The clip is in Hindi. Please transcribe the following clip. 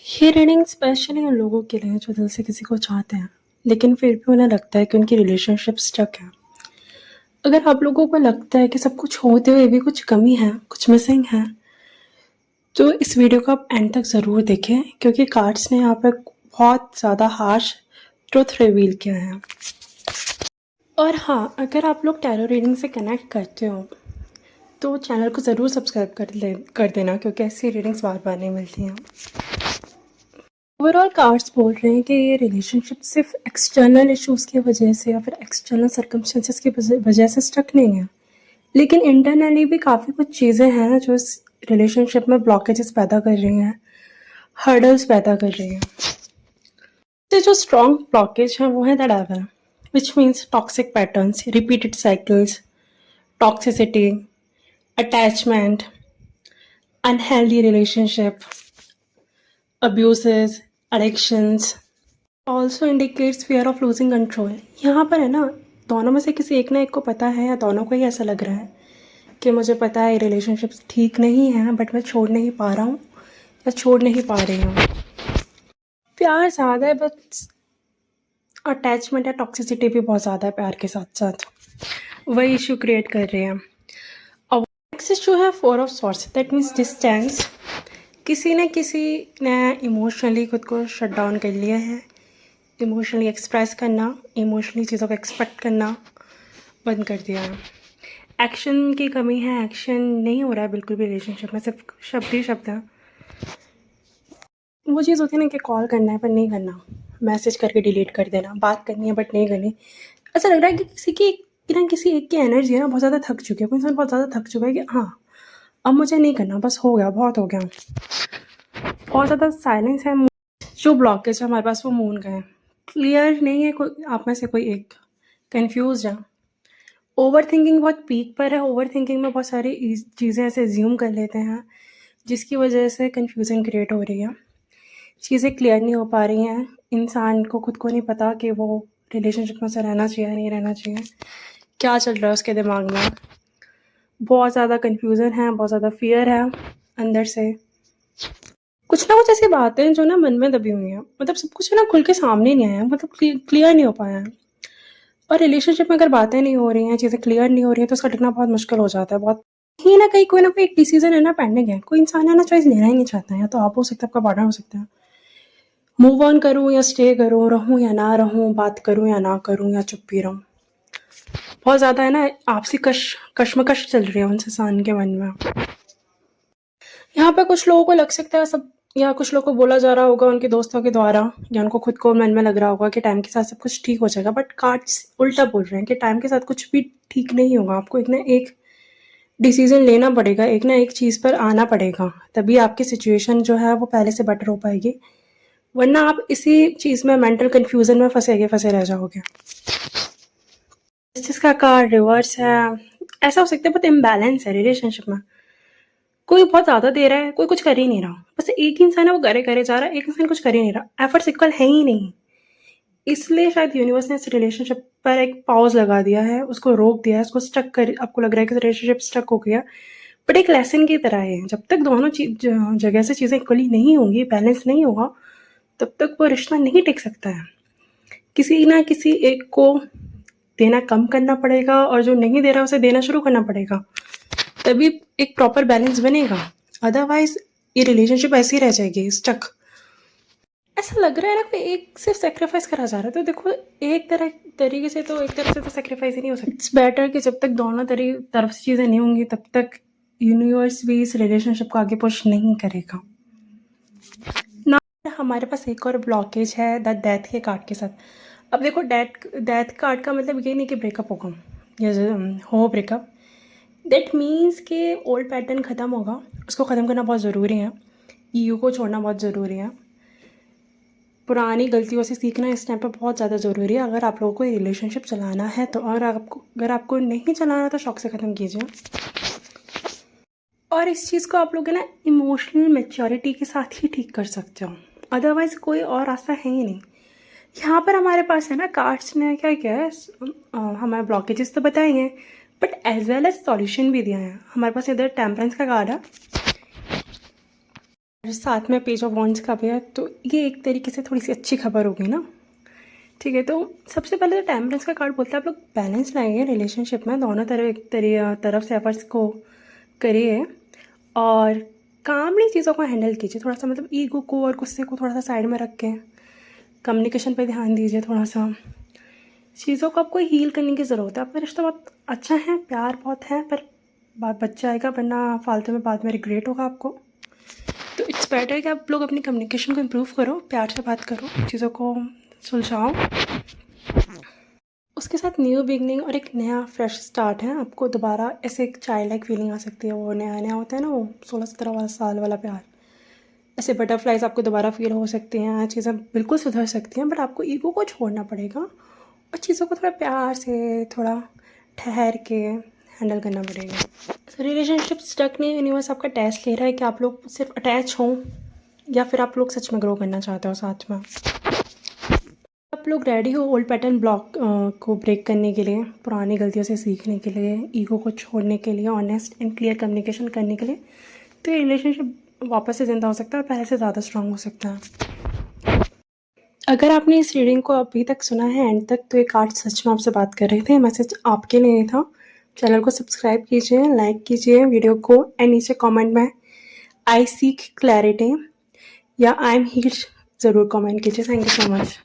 ये रीडिंग स्पेशली उन लोगों के लिए जो दिल से किसी को चाहते हैं, लेकिन फिर भी उन्हें लगता है कि उनकी रिलेशनशिप स्टक है। अगर आप लोगों को लगता है कि सब कुछ होते हुए भी कुछ कमी है, कुछ मिसिंग है, तो इस वीडियो को आप एंड तक ज़रूर देखें क्योंकि कार्ड्स ने यहाँ पर बहुत ज़्यादा हार्श ट्रुथ रिवील किया है। और हाँ, अगर आप लोग टैरो रीडिंग से कनेक्ट करते हो तो चैनल को ज़रूर सब्सक्राइब कर देना क्योंकि ऐसी रीडिंग्स बार बार नहीं मिलती हैं। ओवरऑल कार्ड्स बोल रहे हैं कि ये रिलेशनशिप सिर्फ एक्सटर्नल इश्यूज़ की वजह से या फिर एक्सटर्नल सर्कमस्टेंसेस की वजह से स्टक नहीं है, लेकिन इंटरनली भी काफ़ी कुछ चीज़ें हैं जो इस रिलेशनशिप में ब्लॉकेजेस पैदा कर रही हैं, हर्डल्स पैदा कर रही हैं। तो जो स्ट्रॉन्ग ब्लॉकेज है वो है the devil, which means toxic patterns, repeated cycles, toxicity, attachment, unhealthy relationship, abuses, addictions, also indicates fear of losing control. यहाँ पर है ना, दोनों में से किसी एक ना एक को पता है या दोनों को ही ऐसा लग रहा है कि मुझे पता है ये रिलेशनशिप ठीक नहीं है बट मैं छोड़ नहीं पा रहा हूँ या छोड़ नहीं पा रही हूँ। प्यार ज़्यादा है बट अटैचमेंट या टॉक्सिसिटी भी बहुत ज़्यादा है प्यार के साथ साथ, वही इशू क्रिएट कर रहे हैं। और नेक्स्ट इशू है 4 of swords, that means distance. किसी ने इमोशनली खुद को शट डाउन कर लिया है। इमोशनली एक्सप्रेस करना, इमोशनली चीज़ों को एक्सपेक्ट करना बंद कर दिया है। एक्शन की कमी है, एक्शन नहीं हो रहा है बिल्कुल भी रिलेशनशिप में, सिर्फ शब्द ही शब्द हैं। वो चीज़ होती है ना कि कॉल करना है पर नहीं करना, मैसेज करके डिलीट कर देना, बात करनी है बट नहीं करनी। ऐसा लग रहा है कि किसी एक की एनर्जी है ना बहुत ज़्यादा थक चुकी है, कोई इंसान बहुत ज़्यादा थक चुका है कि हाँ अब मुझे नहीं करना, बस हो गया, बहुत हो गया। बहुत ज़्यादा साइलेंस है। जो ब्लॉकेज है हमारे पास वो मून का है, क्लियर नहीं है कोई आप में से कोई एक, कंफ्यूज है। ओवर थिंकिंग बहुत पीक पर है। ओवर थिंकिंग में बहुत सारी चीज़ें ऐसे एज्यूम कर लेते हैं जिसकी वजह से कन्फ्यूज़न क्रिएट हो रही है, चीज़ें क्लियर नहीं हो पा रही हैं। इंसान को खुद को नहीं पता कि वो रिलेशनशिप में से रहना चाहिए नहीं रहना चाहिए, क्या चल रहा है उसके दिमाग में। बहुत ज़्यादा कन्फ्यूज़न है, बहुत ज़्यादा फियर है अंदर से। कुछ ना कुछ ऐसी बातें जो ना मन में दबी हुई हैं, मतलब सब कुछ ना खुल के सामने नहीं आया, मतलब क्लियर नहीं हो पाया है। और रिलेशनशिप में अगर बातें नहीं हो रही हैं, चीज़ें क्लियर नहीं हो रही हैं तो उसका टिकना बहुत मुश्किल हो जाता है। बहुत कहीं ना कहीं कोई ना कोई एक डिसीजन है ना पेंडिंग है, कोई इंसान है ना चॉइस लेना ही नहीं चाहता है, या तो आप हो सकता है, आपका पार्टनर हो सकता है। मूव ऑन करूँ या स्टे करूँ, रहूँ या ना रहूँ, बात करूँ या ना करूँ, या चुप ही रहूँ। बहुत ज़्यादा है ना आपसी कश्मकश चल रही है उन इंसान के मन में। यहाँ पे कुछ लोगों को लग सकता है सब, या कुछ लोगों को बोला जा रहा होगा उनके दोस्तों के द्वारा, या उनको खुद को मन में लग रहा होगा कि टाइम के साथ सब कुछ ठीक हो जाएगा, बट कार्ड्स उल्टा बोल रहे हैं कि टाइम के साथ कुछ भी ठीक नहीं होगा। आपको एक ना एक डिसीजन लेना पड़ेगा, एक ना एक चीज़ पर आना पड़ेगा, तभी आपकी सिचुएशन जो है वो पहले से बेटर हो पाएगी, वरना आप इसी चीज़ में मेंटल कन्फ्यूजन में फंसे रह जाओगे। जिसका कार्ड रिवर्स है, ऐसा हो सकता है बहुत इम्बैलेंस है रिलेशनशिप में। कोई बहुत ज़्यादा दे रहा है, कोई कुछ कर ही नहीं रहा, बस एक ही इंसान है वो करे जा रहा है, एक इंसान कुछ कर ही नहीं रहा, एफर्ट्स इक्वल है ही नहीं। इसलिए शायद यूनिवर्स ने इस रिलेशनशिप पर एक पॉज लगा दिया है, उसको रोक दिया है, उसको स्टक कर, आपको लग रहा है कि रिलेशनशिप स्टक हो गया, बट एक लेसन की तरह है। जब तक दोनों जगह से चीज़ें इक्वली नहीं होंगी, बैलेंस नहीं होगा, तब तक वो रिश्ता नहीं टिक सकता है। किसी ना किसी एक को देना कम करना पड़ेगा और जो नहीं दे रहा उसे देना शुरू करना पड़ेगा, तभी एक प्रॉपर बैलेंस बनेगा। अदरवाइज ये रिलेशनशिप ऐसी ही रह जाएगी स्टक। ऐसा लग रहा है ना कि एक सिर्फ सेक्रीफाइस करा जा रहा है, तो देखो एक तरीके से तो सेक्रीफाइस ही नहीं हो सकता। इट्स बेटर कि जब तक दोनों तरफ से चीज़ें नहीं होंगी तब तक यूनिवर्स भी इस रिलेशनशिप को आगे पुश नहीं करेगा ना। हमारे पास एक और ब्लॉकेज है द डेथ के कार्ड के साथ। अब देखो डेथ कार्ड का मतलब ये नहीं कि ब्रेकअप होगा या हो ब्रेकअप, दैट मीन्स कि ओल्ड पैटर्न ख़त्म होगा, उसको ख़त्म करना बहुत ज़रूरी है, ईगो को छोड़ना बहुत ज़रूरी है, पुरानी गलतियों से सीखना इस टाइम पर बहुत ज़्यादा ज़रूरी है अगर आप लोगों को रिलेशनशिप चलाना है तो। और अगर आपको नहीं चलाना तो शौक से ख़त्म कीजिए। और इस चीज़ को आप लोग ना इमोशनल मैच्योरिटी के साथ ही ठीक कर सकते हो, अदरवाइज़ कोई और रास्ता है ही नहीं। यहाँ पर हमारे पास है ना कार्ड्स ने क्या किया है, हमारे ब्लॉकेजेस तो बताए हैं but as well as solution भी दिया है। हमारे पास इधर टेम्परेंस का कार्ड है, साथ में पेज ऑफ वॉन्ड्स का भी है, तो ये एक तरीके से थोड़ी सी अच्छी खबर होगी ना। ठीक है, तो सबसे पहले तो टेम्परेंस का कार्ड बोलता है आप लोग बैलेंस लाइए रिलेशनशिप में, दोनों तरफ से एफर्ट्स को करिए और कामली चीज़ों को हैंडल कीजिए। थोड़ा सा मतलब ईगो को और गुस्से को थोड़ा सा साइड में रख के कम्युनिकेशन पे ध्यान दीजिए। थोड़ा सा चीज़ों को आपको हील करने की ज़रूरत है। आपका रिश्ता बहुत अच्छा है, प्यार बहुत है, पर बात बच जाएगा, वरना फालतू में बाद में रिग्रेट होगा आपको। तो इट्स बेटर कि आप लोग अपनी कम्युनिकेशन को इम्प्रूव करो, प्यार से बात करो, चीज़ों को सुलझाओ। उसके साथ न्यू बिगनिंग और एक नया फ्रेश स्टार्ट है। आपको दोबारा ऐसे एक चाइल्ड लाइक फीलिंग आ सकती है, वो नया नया होता है ना, वो 16-17 वाला साल वाला प्यार। ऐसे बटरफ्लाइज आपको दोबारा फील हो सकती हैं, चीज़ें बिल्कुल सुधर सकती हैं, बट आपको ईगो को छोड़ना पड़ेगा और चीज़ों को थोड़ा प्यार से, थोड़ा ठहर के हैंडल करना पड़ेगा। रिलेशनशिप स्टक नहीं, यूनिवर्स आपका टेस्ट ले रहा है कि आप लोग सिर्फ अटैच हों या फिर आप लोग सच में ग्रो करना चाहते हो साथ में। आप लोग रेडी हो ओल्ड पैटर्न ब्लॉक को ब्रेक करने के लिए, पुरानी गलतियों से सीखने के लिए, ईगो को छोड़ने के लिए, ऑनेस्ट एंड क्लियर कम्युनिकेशन करने के लिए, तो ये रिलेशनशिप वापस से ज़िंदा हो सकता है और पहले से ज़्यादा स्ट्रांग हो सकता है। अगर आपने इस रीडिंग को अभी तक सुना है एंड तक, तो ये कार्ड सच में आपसे बात कर रहे थे। मैसेज आपके लिए था। चैनल को सब्सक्राइब कीजिए, लाइक कीजिए वीडियो को एंड नीचे कमेंट में आई सीक क्लैरिटी या आई एम हील्ड ज़रूर कमेंट कीजिए। Thank you so much.